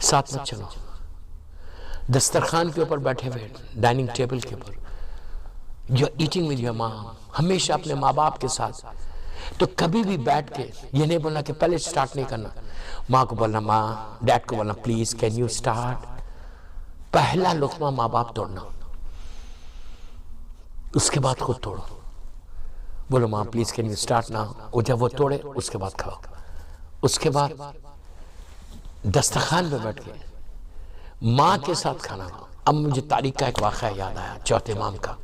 ساتھ مت چلو. دسترخوان کے اوپر بیٹھے ہوئے، ڈائننگ ٹیبل کے اوپر، you're eating with your mom، ہمیشہ اپنے ماں باپ کے ساتھ. تو کبھی بھی بیٹھ کے یہ نہیں بولنا کہ پہلے سٹارٹ نہیں کرنا. ماں کو بولنا، ماں، ڈیڈ کو بولنا پلیز کین یو سٹارٹ. پہلا لقمہ ماں باپ توڑنا، اس کے بعد خود توڑو. بولو ماں پلیز کین یو سٹارٹ نا. اور جب وہ توڑے اس کے بعد کھاؤ. اس کے بعد دسترخوان پہ بیٹھ کے ماں کے ساتھ کھانا. اب مجھے تاریخ کا ایک واقعہ یاد آیا، چوتھے امام کا.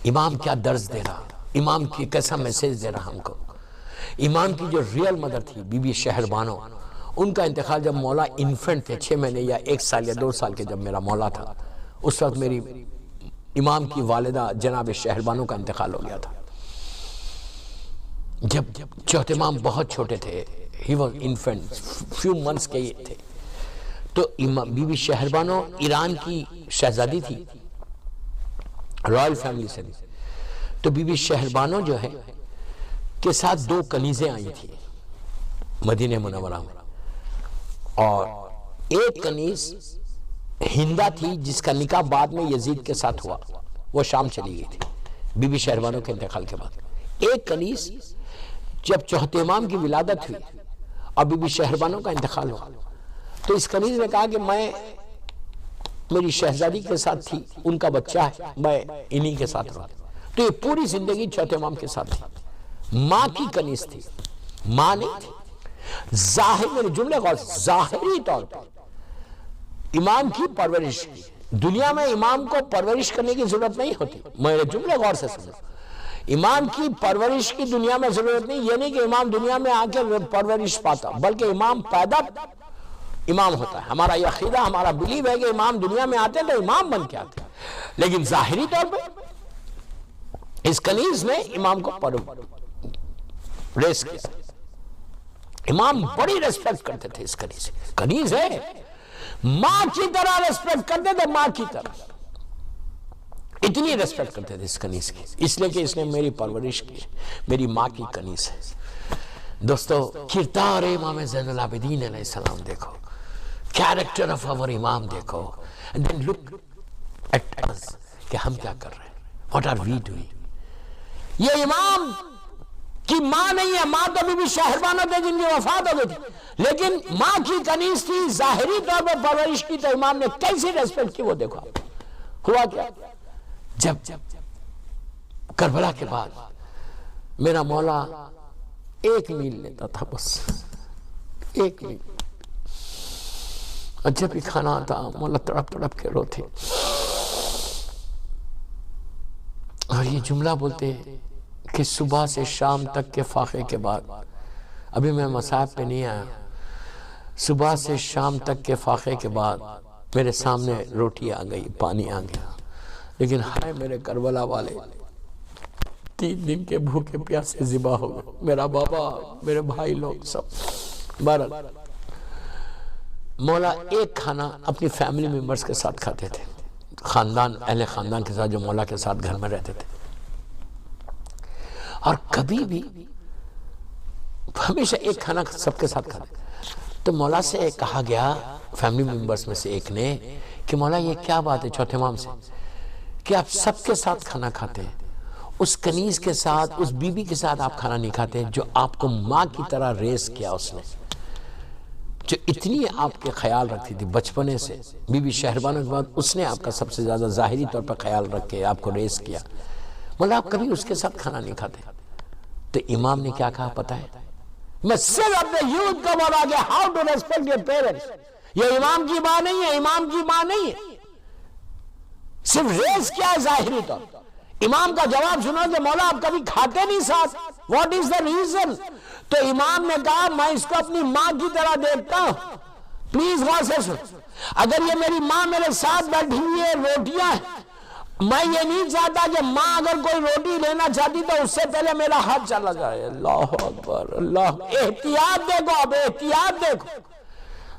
امام کیا درس دے رہا، امام کی کیسا میسیج دے رہا ہم کو. امام کی جو ریئل مدر تھی بی بی شہر بانو، ان کا انتقال جب مولا انفنٹ تھے، 6 مہینے یا 1 سال یا 2 سال کے جب میرا مولا تھا، اس وقت میری امام کی والدہ جناب شہر بانو کا انتقال ہو گیا تھا. جب چوتھے امام بہت چھوٹے تھے، he was infant, few months کے تھے. تو بی بی شہر بانو ایران کی شہزادی تھی، رائل فیملی سے. تو بی بی شہر بانو جو ہے کے ساتھ 2 کنیزیں آئی تھی مدینہ منورہ میں، اور ایک کنیز ہندہ تھی جس کا نکاح بعد میں یزید کے ساتھ ہوا، وہ شام چلی گئی تھی بی بی شہر بانو کے انتقال کے بعد. ایک کنیز جب چوتھے امام کی ولادت ہوئی اور بی بی شہر بانو کا انتقال ہوا، تو اس کنیز نے کہا کہ میں میری شہزادی کے ساتھ تھی، ان کا بچہ ہے، میں انہی کے ساتھ رہا. تو یہ پوری زندگی چوتھے امام کے ساتھ تھی. ماں کی کنیز تھی، ماں نہیں تھی. ظاہر، میرے جملے غور سے، ظاہری طور پر امام کی پرورش کی. دنیا میں امام کو پرورش کرنے کی ضرورت نہیں ہوتی. میرے جملے غور سے سنو. امام کی پرورش کی دنیا میں ضرورت نہیں. یہ نہیں کہ امام دنیا میں آ کے پرورش پاتا، بلکہ امام پیدا امام ہوتا ہے. ہمارا یہ عقیدہ، ہمارا بلیو ہے کہ امام دنیا میں آتے ہیں تو امام بن کے آتے ہیں. لیکن ظاہری طور پہ اس کنیز نے امام کو ریس کیا. امام بڑی ریسپیکٹ کرتے تھے اس کنیز. کنیز ہے، ماں کی طرح ریسپیکٹ کرتے تھے، ماں کی طرح. اتنی ریسپیکٹ کرتے تھے اس کنیز کی، اس لیے کہ اس نے میری پرورش کی، میری ماں کی کنیز ہے. دوستو، کردار امام زین العابدین علیہ السلام دیکھو، کیریکٹر آف اور امام دیکھو. and then look at us کہ ہم کیا کر رہے ہیں. what are we doing. یہ امام کی ماں نہیں ہے، ماں تو بھی شہر بانو تھے جن کی وفات ہو گئی تھی، لیکن ماں کی کنیز تھی. ظاہری طور پر پرورش کی تو امام نے کیسی ریسپیکٹ کی وہ دیکھو. ہوا کیا، جب کربلا کے بعد میرا مولا 1 میل لیتا تھا، بس 1 میل. اور جب بھی کھانا آتا مولا تڑپ تڑپ کے روتے اور یہ جملہ بولتے کہ صبح سے شام تک کے فاقے کے بعد، ابھی میں مصائب پہ نہیں آیا، صبح سے شام تک کے فاقے کے بعد میرے سامنے روٹی آ گئی، پانی آ گیا، لیکن ہائے میرے کربلا والے 3 دن کے بھوکے پیاسے ذبح ہو گئے، میرا بابا، میرے بھائی لوگ سب. بہرحال مولا ایک کھانا اپنی فیملی ممبرز کے ساتھ کھاتے تھے، خاندان، اہل خاندان کے ساتھ جو مولا کے ساتھ گھر میں رہتے تھے. اور کبھی بھی ہمیشہ ایک کھانا سب کے ساتھ کھاتے. تو مولا سے کہا گیا فیملی ممبرز میں سے ایک نے کہ مولا یہ کیا بات ہے چوتھے امام سے کہ آپ سب کے ساتھ کھانا کھاتے ہیں، اس کنیز کے ساتھ، اس بی بی کے ساتھ آپ کھانا نہیں کھاتے جو آپ کو ماں کی طرح ریس کیا، اس نے جو اتنی آپ کے خیال رکھتی تھی بچپنے سے. بی بی شہر بانو کے بعد اس نے آپ کا سب سے زیادہ ظاہری طور پر خیال رکھ کے آپ کو ریس کیا، مطلب آپ کبھی اس کے ساتھ کھانا نہیں کھاتے. تو امام نے کیا کہا پتہ ہے؟ میں صرف اپنے یوتھ کا بولا کہ how to respect your parents. یہ امام کی ماں نہیں ہے، امام کی ماں نہیں ہے، صرف ریس کیا ہے ظاہری طور. امام کا جواب سنو کہ مولا آپ کبھی کھاتے نہیں ساتھ، واٹ از دا ریزن. تو امام نے کہا میں اس کو اپنی ماں کی طرح دیکھتا ہوں. پلیز غور سے سن، اگر یہ میری ماں میرے ساتھ بیٹھی ہوئی ہے، روٹیاں ہیں، میں یہ نہیں چاہتا کہ ماں اگر کوئی روٹی لینا چاہتی تو اس سے پہلے میرا ہاتھ چلا جائے. اللہ اکبر، اللہ. احتیاط دیکھو، اب احتیاط دیکھو.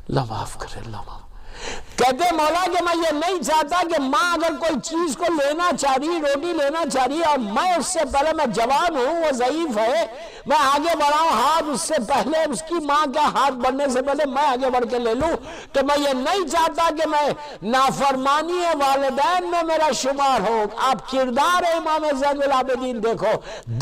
اللہ معاف کرے، اللہ معاف. کہتے ہیں مولا کہ میں یہ نہیں چاہتا کہ ماں اگر کوئی چیز کو لینا چاہ رہی، روٹی لینا چاہ رہی اور میں اس سے پہلے، میں جوان ہوں وہ ضعیف ہے، میں آگے بڑھاؤں ہاتھ اس سے پہلے، اس کی ماں کا ہاتھ بڑھنے سے پہلے میں آگے بڑھ کے لے لوں، تو میں یہ نہیں چاہتا کہ میں نافرمانی والدین میں میرا شمار ہو۔ آپ کردار امام زین العابدین دیکھو،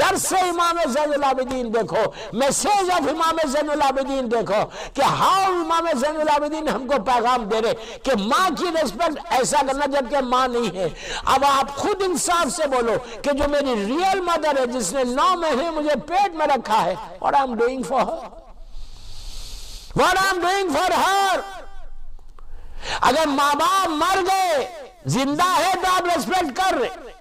درس امام زین العابدین دیکھو، میسیج آف امام زین العابدین دیکھو کہ ہاؤ امام زین العابدین ہم کو پیغام دے رہے کہ ماں کی ریسپیکٹ ایسا کرنا جبکہ ماں نہیں ہے۔ اب آپ خود انصاف سے بولو کہ جو میری ریئل مدر ہے، جس نے 9 مہینے مجھے پیٹ میں رکھا ہے، what I'm doing for her, what I'm doing for her۔ اگر ماں باپ مر گئے، زندہ ہے تو آپ ریسپیکٹ کر رہے،